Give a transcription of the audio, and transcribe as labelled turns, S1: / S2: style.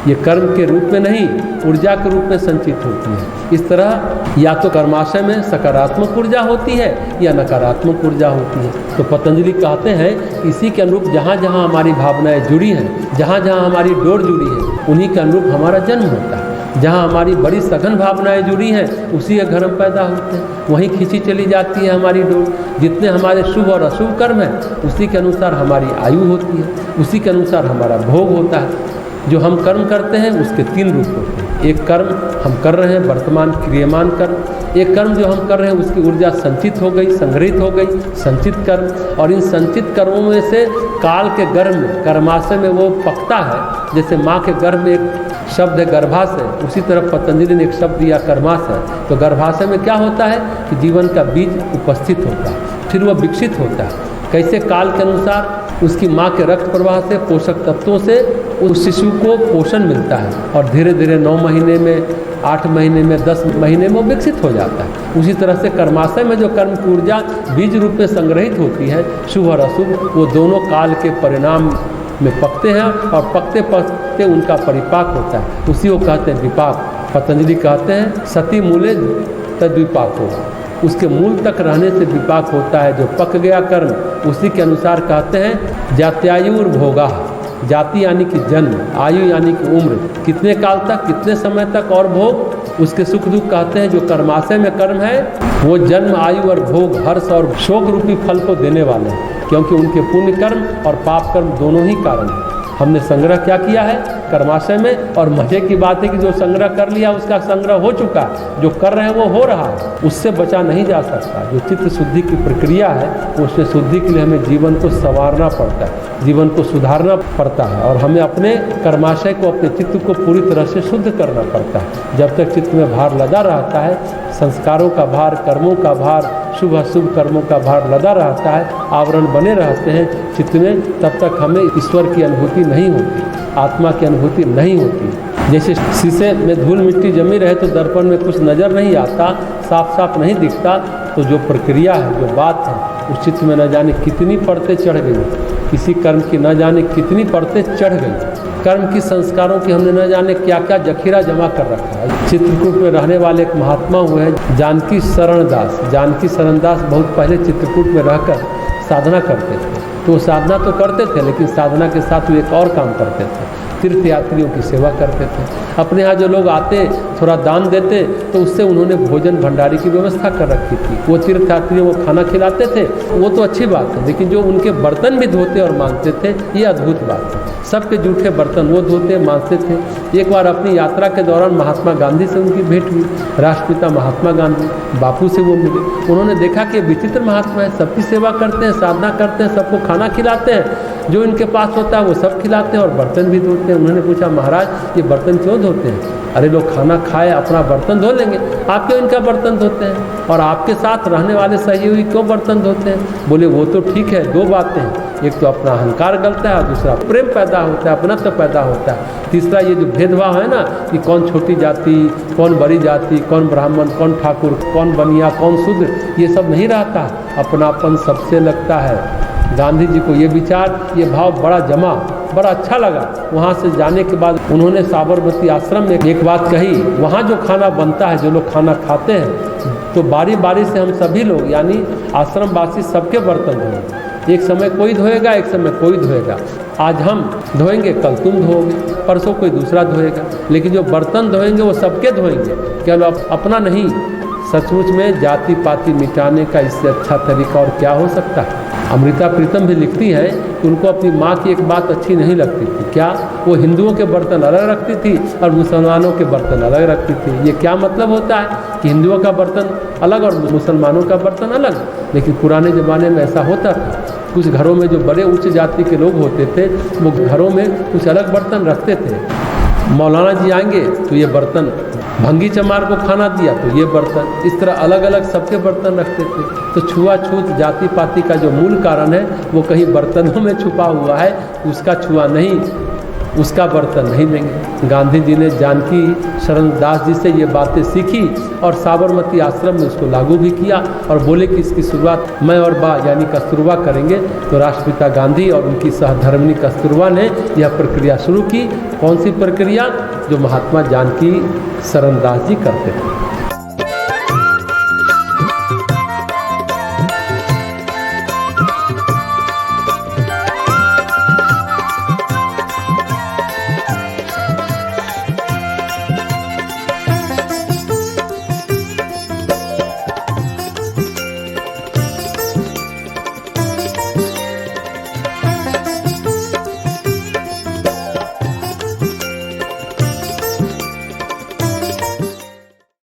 S1: ये कर्म के रूप में नहीं, ऊर्जा के रूप में संचित होती है। इस तरह या तो कर्माशय में सकारात्मक ऊर्जा होती है या नकारात्मक ऊर्जा होती है। तो पतंजलि कहते हैं इसी के अनुरूप जहाँ जहाँ हमारी भावनाएं जुड़ी हैं, जहाँ जहाँ हमारी डोर जुड़ी है, उन्हीं के अनुरूप हमारा जन्म होता है। जहाँ हमारी बड़ी सघन भावनाएं जुड़ी हैं, उसी के घर हम पैदा होते हैं, वहीं खींची चली जाती है हमारी डोर। जितने हमारे शुभ और अशुभ कर्म हैं, उसी के अनुसार हमारी आयु होती है, उसी के अनुसार हमारा भोग होता है। जो हम कर्म करते हैं उसके 3 रूप होते हैं। एक कर्म हम कर रहे हैं वर्तमान क्रियमान कर्म, एक कर्म जो हम कर रहे हैं उसकी ऊर्जा संचित हो गई, संग्रहित हो गई, संचित कर्म। और इन संचित कर्मों में से काल के गर्भ में, कर्माशय में वो पकता है। जैसे माँ के गर्भ में एक शब्द है गर्भाशय, उसी तरह पतंजलि ने एक शब्द दिया कर्माशय। तो गर्भाशय में क्या होता है कि जीवन का बीज उपस्थित होता है, फिर वह विकसित होता है। कैसे? काल के अनुसार उसकी माँ के रक्त प्रवाह से, पोषक तत्वों से उस शिशु को पोषण मिलता है और धीरे धीरे 9 महीने में, 8 महीने में, 10 महीने में वो विकसित हो जाता है। उसी तरह से कर्माशय में जो कर्म की ऊर्जा बीज रूप में संग्रहित होती है, शुभ और अशुभ, वो दोनों काल के परिणाम में पकते हैं और पकते पकते उनका परिपाक होता है। उसी को कहते हैं विपाक। पतंजलि कहते हैं सती मूले तद्विपाक हो, उसके मूल तक रहने से विपाक होता है। जो पक गया कर्म, उसी के अनुसार कहते हैं जात्यायुर्भोगा। जाति यानी कि जन्म, आयु यानी कि उम्र, कितने काल तक, कितने समय तक और भोग, उसके सुख दुख कहते हैं। जो कर्माशय में कर्म है वो जन्म, आयु और भोग, हर्ष और शोक रूपी फल को देने वाले हैं, क्योंकि उनके पुण्य कर्म और पाप कर्म दोनों ही कारण हैं। हमने संग्रह क्या किया है कर्माशय में, और मजे की बात है कि जो संग्रह कर लिया उसका संग्रह हो चुका, जो कर रहे हैं वो हो रहा है, उससे बचा नहीं जा सकता। जो चित्त शुद्धि की प्रक्रिया है, उसमें शुद्धि के लिए हमें जीवन को संवारना पड़ता है, जीवन को सुधारना पड़ता है, और हमें अपने कर्माशय को, अपने चित्त को पूरी तरह से शुद्ध करना पड़ता है। जब तक चित्त में भार लदा रहता है, संस्कारों का भार, कर्मों का भार, शुभ अशुभ कर्मों का भार लदा रहता है, आवरण बने रहते हैं चित्त में, तब तक हमें ईश्वर की अनुभूति नहीं होती, आत्मा की अनुभूति नहीं होती। जैसे शीशे में धूल मिट्टी जमी रहे तो दर्पण में कुछ नज़र नहीं आता, साफ साफ नहीं दिखता, तो जो प्रक्रिया है, जो बात है, उस चित्त में न जाने कितनी परतें चढ़ गई, किसी कर्म की न जाने कितनी परतें चढ़ गई, कर्म की, संस्कारों की हमने न जाने क्या क्या जखीरा जमा कर रखा है। चित्रकूट में रहने वाले एक महात्मा हुए हैं जानकी शरण दास। जानकी शरण दास बहुत पहले चित्रकूट में रहकर साधना करते थे। तो साधना तो करते थे, लेकिन साधना के साथ वो एक और काम करते थे, तीर्थ यात्रियों की सेवा करते थे। अपने यहाँ जो लोग आते थोड़ा दान देते, तो उससे उन्होंने भोजन भंडारी की व्यवस्था कर रखी थी। वो तीर्थ यात्रियों को खाना खिलाते थे, वो तो अच्छी बात है, लेकिन जो उनके बर्तन भी धोते और मांजते थे, ये अद्भुत बात है। सबके जूठे बर्तन वो धोते मांजते थे। एक बार अपनी यात्रा के दौरान महात्मा गांधी से उनकी भेंट हुई, राष्ट्रपिता महात्मा गांधी, बापू से वो मिले। उन्होंने देखा कि विचित्र महात्मा है, सबकी सेवा करते हैं, साधना करते हैं, सबको खाना खिलाते हैं, जो इनके पास होता है वो सब खिलाते हैं और बर्तन भी धोते हैं। उन्होंने पूछा, महाराज ये बर्तन क्यों धोते हैं? अरे लोग खाना खाए, अपना बर्तन धो लेंगे, आप क्यों इनका बर्तन धोते हैं? और आपके साथ रहने वाले सहयोगी क्यों बर्तन धोते हैं? बोले वो तो ठीक है, 2 बातें हैं, एक तो अपना अहंकार गलता है, दूसरा प्रेम पैदा होता है, अपनत्व पैदा होता है, तीसरा ये जो भेदभाव है ना कि कौन छोटी जाति, कौन बड़ी जाति, कौन ब्राह्मण, कौन ठाकुर, कौन बनिया, कौन शूद्र, ये सब नहीं रहता, अपनापन सबसे लगता है। गांधी जी को ये विचार, ये भाव बड़ा जमा, बड़ा अच्छा लगा। वहाँ से जाने के बाद उन्होंने साबरमती आश्रम में एक बात कही, वहाँ जो खाना बनता है, जो लोग खाना खाते हैं, तो बारी बारी से हम सभी लोग यानी आश्रम वासी सबके बर्तन धोएंगे। एक समय कोई धोएगा, एक समय कोई धोएगा। आज हम धोएंगे, कल तुम धोओगे, परसों कोई दूसरा धोएगा, लेकिन जो बर्तन धोएंगे वो सबके धोएंगे, केवल अपना नहीं। सचमुच में जाति पाति मिटाने का इससे अच्छा तरीका और क्या हो सकता है? अमृता प्रीतम भी लिखती है कि उनको अपनी माँ की एक बात अच्छी नहीं लगती थी। क्या? वो हिंदुओं के बर्तन अलग रखती थी और मुसलमानों के बर्तन अलग रखती थी। ये क्या मतलब होता है कि हिंदुओं का बर्तन अलग और मुसलमानों का बर्तन अलग? लेकिन पुराने ज़माने में ऐसा होता था। कुछ घरों में जो बड़े उच्च जाति के लोग होते थे वो घरों में कुछ अलग बर्तन रखते थे। मौलाना जी आएंगे तो ये बर्तन, भंगी चमार को खाना दिया तो ये बर्तन, इस तरह अलग अलग सबके बर्तन रखते थे। तो छुआछूत जाति पाति का जो मूल कारण है वो कहीं बर्तनों में छुपा हुआ है, उसका छुआ नहीं, उसका बर्तन नहीं लेंगे। गांधी जी ने जानकी शरण दास जी से ये बातें सीखी और साबरमती आश्रम में उसको लागू भी किया और बोले कि इसकी शुरुआत मैं और बा यानी कस्तूरबा करेंगे। तो राष्ट्रपिता गांधी और उनकी सहधर्मिणी कस्तूरबा ने यह प्रक्रिया शुरू की। कौन सी प्रक्रिया? जो महात्मा जानकी शरण दास जी करते थे।